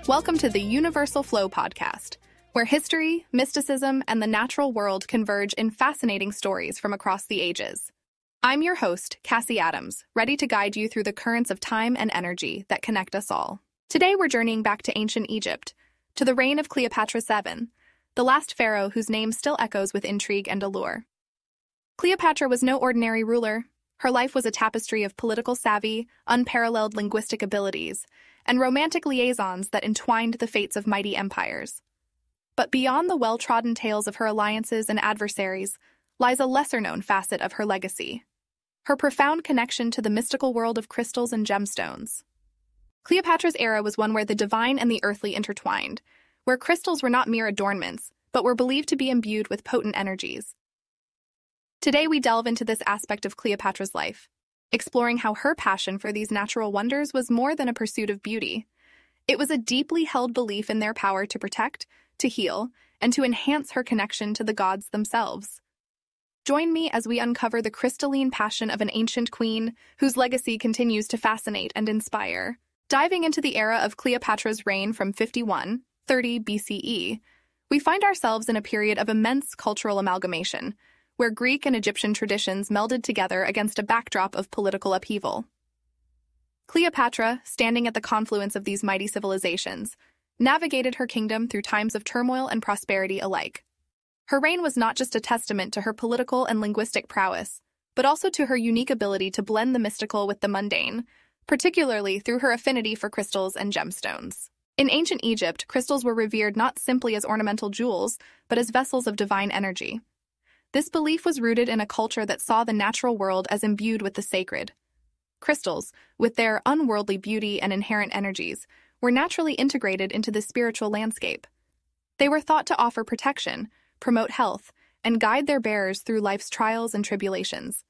Welcome to the Universal Flow podcast, where history, mysticism, and the natural world converge in fascinating stories from across the ages. I'm your host, Cassie Adams, ready to guide you through the currents of time and energy that connect us all. Today we're journeying back to ancient Egypt, to the reign of Cleopatra VII, the last pharaoh whose name still echoes with intrigue and allure. Cleopatra was no ordinary ruler. Her life was a tapestry of political savvy, unparalleled linguistic abilities, and romantic liaisons that entwined the fates of mighty empires. But beyond the well-trodden tales of her alliances and adversaries lies a lesser-known facet of her legacy: her profound connection to the mystical world of crystals and gemstones. Cleopatra's era was one where the divine and the earthly intertwined, where crystals were not mere adornments, but were believed to be imbued with potent energies. Today we delve into this aspect of Cleopatra's life, exploring how her passion for these natural wonders was more than a pursuit of beauty. It was a deeply held belief in their power to protect, to heal, and to enhance her connection to the gods themselves. Join me as we uncover the crystalline passion of an ancient queen whose legacy continues to fascinate and inspire. Diving into the era of Cleopatra's reign from 5130 BCE, we find ourselves in a period of immense cultural amalgamation, where Greek and Egyptian traditions melded together against a backdrop of political upheaval. Cleopatra, standing at the confluence of these mighty civilizations, navigated her kingdom through times of turmoil and prosperity alike. Her reign was not just a testament to her political and linguistic prowess, but also to her unique ability to blend the mystical with the mundane, particularly through her affinity for crystals and gemstones. In ancient Egypt, crystals were revered not simply as ornamental jewels, but as vessels of divine energy. This belief was rooted in a culture that saw the natural world as imbued with the sacred. Crystals, with their unworldly beauty and inherent energies, were naturally integrated into the spiritual landscape. They were thought to offer protection, promote health, and guide their bearers through life's trials and tribulations.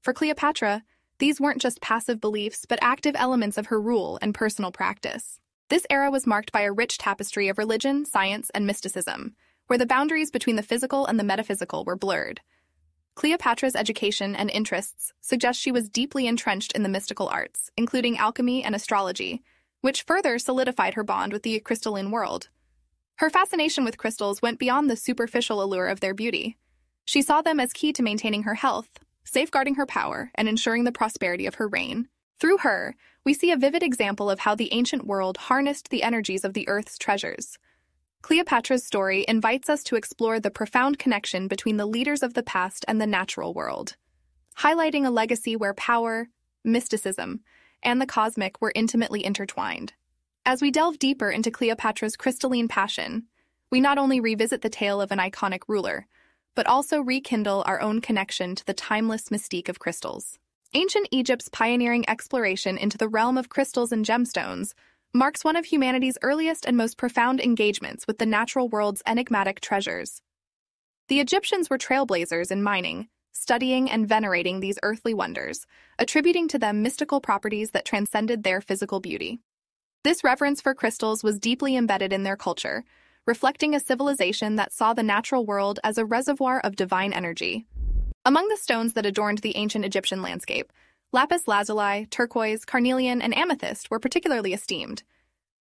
For Cleopatra, these weren't just passive beliefs, but active elements of her rule and personal practice. This era was marked by a rich tapestry of religion, science, and mysticism, where the boundaries between the physical and the metaphysical were blurred. Cleopatra's education and interests suggest she was deeply entrenched in the mystical arts, including alchemy and astrology, which further solidified her bond with the crystalline world. Her fascination with crystals went beyond the superficial allure of their beauty. She saw them as key to maintaining her health, safeguarding her power, and ensuring the prosperity of her reign. Through her, we see a vivid example of how the ancient world harnessed the energies of the earth's treasures. Cleopatra's story invites us to explore the profound connection between the leaders of the past and the natural world, highlighting a legacy where power, mysticism, and the cosmic were intimately intertwined. As we delve deeper into Cleopatra's crystalline passion, we not only revisit the tale of an iconic ruler, but also rekindle our own connection to the timeless mystique of crystals. Ancient Egypt's pioneering exploration into the realm of crystals and gemstones marks one of humanity's earliest and most profound engagements with the natural world's enigmatic treasures. The Egyptians were trailblazers in mining, studying and venerating these earthly wonders, attributing to them mystical properties that transcended their physical beauty. This reverence for crystals was deeply embedded in their culture, reflecting a civilization that saw the natural world as a reservoir of divine energy. Among the stones that adorned the ancient Egyptian landscape, lapis lazuli, turquoise, carnelian, and amethyst were particularly esteemed.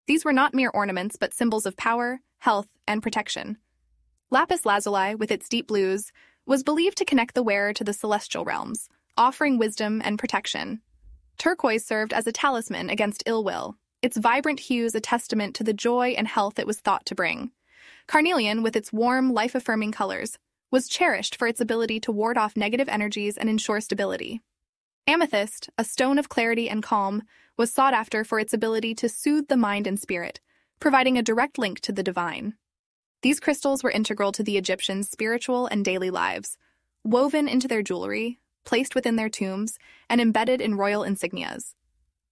These were not mere ornaments, but symbols of power, health, and protection. Lapis lazuli, with its deep blues, was believed to connect the wearer to the celestial realms, offering wisdom and protection. Turquoise served as a talisman against ill will, its vibrant hues a testament to the joy and health it was thought to bring. Carnelian, with its warm, life-affirming colors, was cherished for its ability to ward off negative energies and ensure stability. Amethyst, a stone of clarity and calm, was sought after for its ability to soothe the mind and spirit, providing a direct link to the divine. These crystals were integral to the Egyptians' spiritual and daily lives, woven into their jewelry, placed within their tombs, and embedded in royal insignias.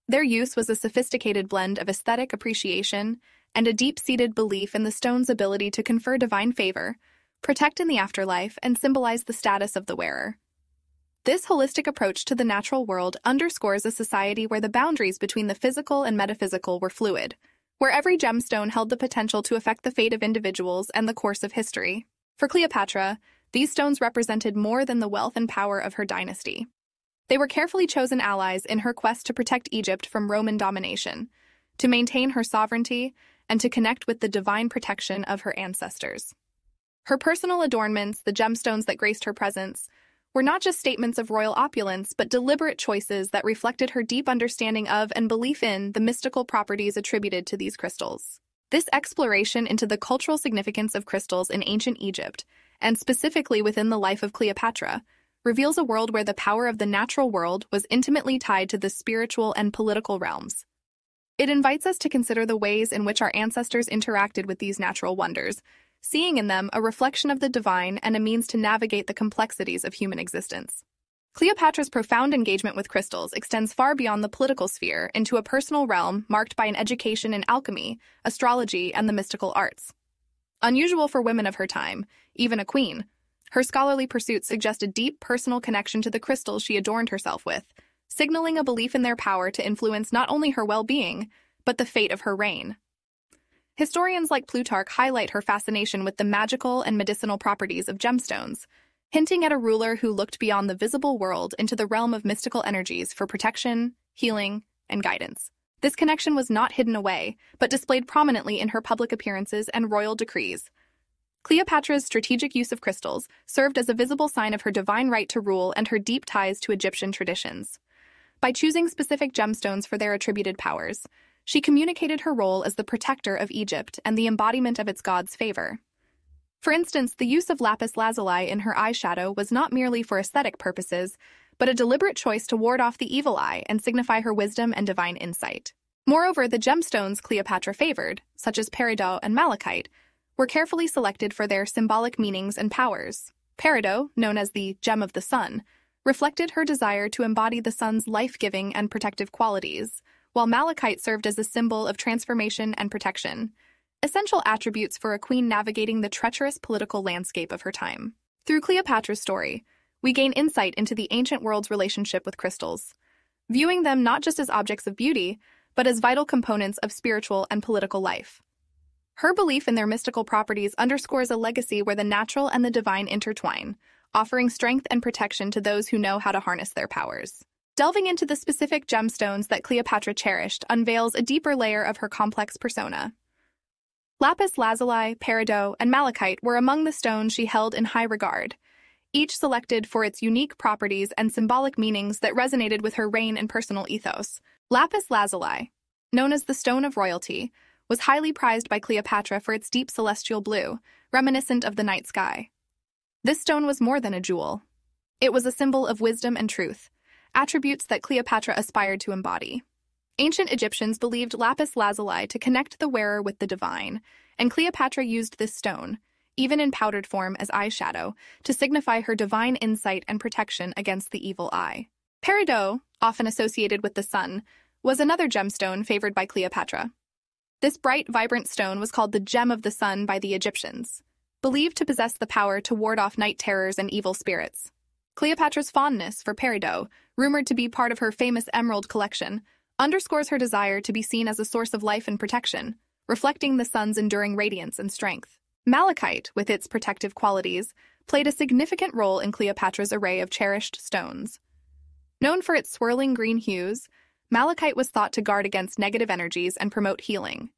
Their use was a sophisticated blend of aesthetic appreciation and a deep-seated belief in the stone's ability to confer divine favor, protect in the afterlife, and symbolize the status of the wearer. This holistic approach to the natural world underscores a society where the boundaries between the physical and metaphysical were fluid, where every gemstone held the potential to affect the fate of individuals and the course of history. For Cleopatra, these stones represented more than the wealth and power of her dynasty. They were carefully chosen allies in her quest to protect Egypt from Roman domination, to maintain her sovereignty, and to connect with the divine protection of her ancestors. Her personal adornments, the gemstones that graced her presence, were not just statements of royal opulence, but deliberate choices that reflected her deep understanding of and belief in the mystical properties attributed to these crystals. This exploration into the cultural significance of crystals in ancient Egypt, and specifically within the life of Cleopatra, reveals a world where the power of the natural world was intimately tied to the spiritual and political realms. It invites us to consider the ways in which our ancestors interacted with these natural wonders, seeing in them a reflection of the divine and a means to navigate the complexities of human existence. Cleopatra's profound engagement with crystals extends far beyond the political sphere into a personal realm marked by an education in alchemy, astrology, and the mystical arts. Unusual for women of her time, even a queen, her scholarly pursuits suggest a deep personal connection to the crystals she adorned herself with, signaling a belief in their power to influence not only her well-being, but the fate of her reign. Historians like Plutarch highlight her fascination with the magical and medicinal properties of gemstones, hinting at a ruler who looked beyond the visible world into the realm of mystical energies for protection, healing, and guidance. This connection was not hidden away, but displayed prominently in her public appearances and royal decrees. Cleopatra's strategic use of crystals served as a visible sign of her divine right to rule and her deep ties to Egyptian traditions. By choosing specific gemstones for their attributed powers, she communicated her role as the protector of Egypt and the embodiment of its god's favor. For instance, the use of lapis lazuli in her eyeshadow was not merely for aesthetic purposes, but a deliberate choice to ward off the evil eye and signify her wisdom and divine insight. Moreover, the gemstones Cleopatra favored, such as peridot and malachite, were carefully selected for their symbolic meanings and powers. Peridot, known as the gem of the sun, reflected her desire to embody the sun's life-giving and protective qualities, while malachite served as a symbol of transformation and protection, essential attributes for a queen navigating the treacherous political landscape of her time. Through Cleopatra's story, we gain insight into the ancient world's relationship with crystals, viewing them not just as objects of beauty, but as vital components of spiritual and political life. Her belief in their mystical properties underscores a legacy where the natural and the divine intertwine, offering strength and protection to those who know how to harness their powers. Delving into the specific gemstones that Cleopatra cherished unveils a deeper layer of her complex persona. Lapis lazuli, peridot, and malachite were among the stones she held in high regard, each selected for its unique properties and symbolic meanings that resonated with her reign and personal ethos. Lapis lazuli, known as the stone of royalty, was highly prized by Cleopatra for its deep celestial blue, reminiscent of the night sky. This stone was more than a jewel. It was a symbol of wisdom and truth, attributes that Cleopatra aspired to embody. Ancient Egyptians believed lapis lazuli to connect the wearer with the divine, and Cleopatra used this stone, even in powdered form as eyeshadow, to signify her divine insight and protection against the evil eye. Peridot, often associated with the sun, was another gemstone favored by Cleopatra. This bright, vibrant stone was called the gem of the sun by the Egyptians, believed to possess the power to ward off night terrors and evil spirits. Cleopatra's fondness for peridot, rumored to be part of her famous emerald collection, underscores her desire to be seen as a source of life and protection, reflecting the sun's enduring radiance and strength. Malachite, with its protective qualities, played a significant role in Cleopatra's array of cherished stones. Known for its swirling green hues, malachite was thought to guard against negative energies and promote healing.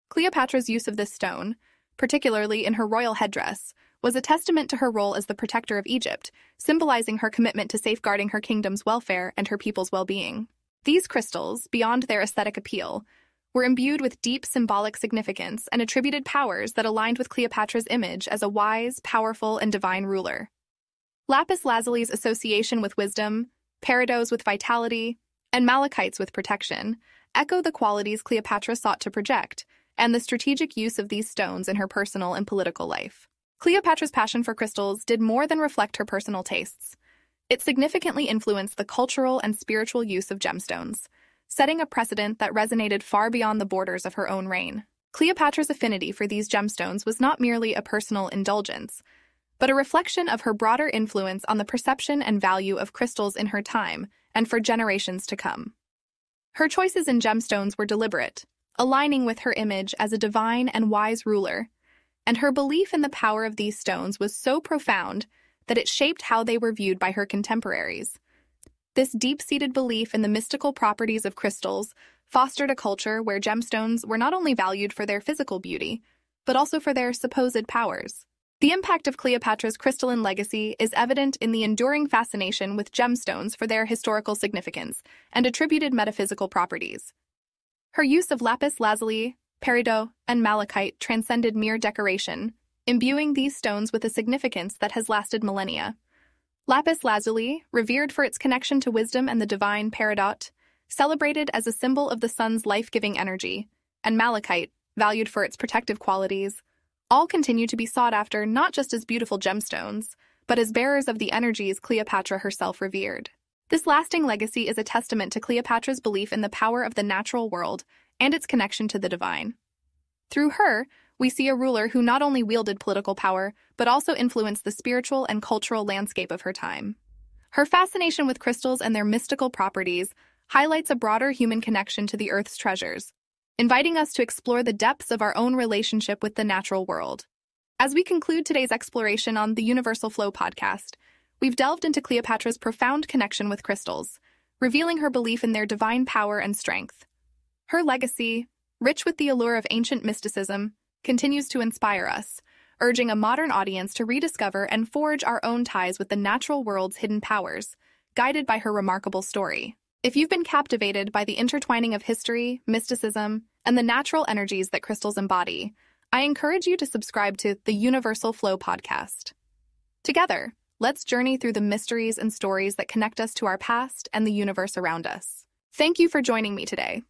Cleopatra's use of this stone, particularly in her royal headdress, was a testament to her role as the protector of Egypt, symbolizing her commitment to safeguarding her kingdom's welfare and her people's well-being. These crystals, beyond their aesthetic appeal, were imbued with deep symbolic significance and attributed powers that aligned with Cleopatra's image as a wise, powerful, and divine ruler. Lapis lazuli's association with wisdom, peridot's with vitality, and malachite's with protection echo the qualities Cleopatra sought to project, and the strategic use of these stones in her personal and political life. Cleopatra's passion for crystals did more than reflect her personal tastes. It significantly influenced the cultural and spiritual use of gemstones, setting a precedent that resonated far beyond the borders of her own reign. Cleopatra's affinity for these gemstones was not merely a personal indulgence, but a reflection of her broader influence on the perception and value of crystals in her time and for generations to come. Her choices in gemstones were deliberate, aligning with her image as a divine and wise ruler, and her belief in the power of these stones was so profound that it shaped how they were viewed by her contemporaries. This deep-seated belief in the mystical properties of crystals fostered a culture where gemstones were not only valued for their physical beauty, but also for their supposed powers. The impact of Cleopatra's crystalline legacy is evident in the enduring fascination with gemstones for their historical significance and attributed metaphysical properties. Her use of lapis lazuli, peridot, and malachite transcended mere decoration, imbuing these stones with a significance that has lasted millennia. Lapis lazuli, revered for its connection to wisdom and the divine peridot, celebrated as a symbol of the sun's life-giving energy, and malachite, valued for its protective qualities, all continue to be sought after not just as beautiful gemstones, but as bearers of the energies Cleopatra herself revered. This lasting legacy is a testament to Cleopatra's belief in the power of the natural world and its connection to the divine. Through her, we see a ruler who not only wielded political power, but also influenced the spiritual and cultural landscape of her time. Her fascination with crystals and their mystical properties highlights a broader human connection to the Earth's treasures, inviting us to explore the depths of our own relationship with the natural world. As we conclude today's exploration on the Universal Flow podcast, we've delved into Cleopatra's profound connection with crystals, revealing her belief in their divine power and strength. Her legacy, rich with the allure of ancient mysticism, continues to inspire us, urging a modern audience to rediscover and forge our own ties with the natural world's hidden powers, guided by her remarkable story. If you've been captivated by the intertwining of history, mysticism, and the natural energies that crystals embody, I encourage you to subscribe to the Universal Flow podcast. Together, let's journey through the mysteries and stories that connect us to our past and the universe around us. Thank you for joining me today.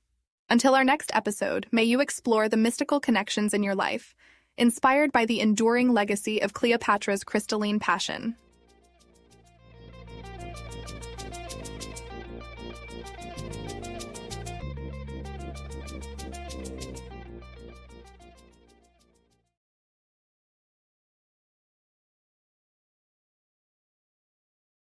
Until our next episode, may you explore the mystical connections in your life, inspired by the enduring legacy of Cleopatra's crystalline passion.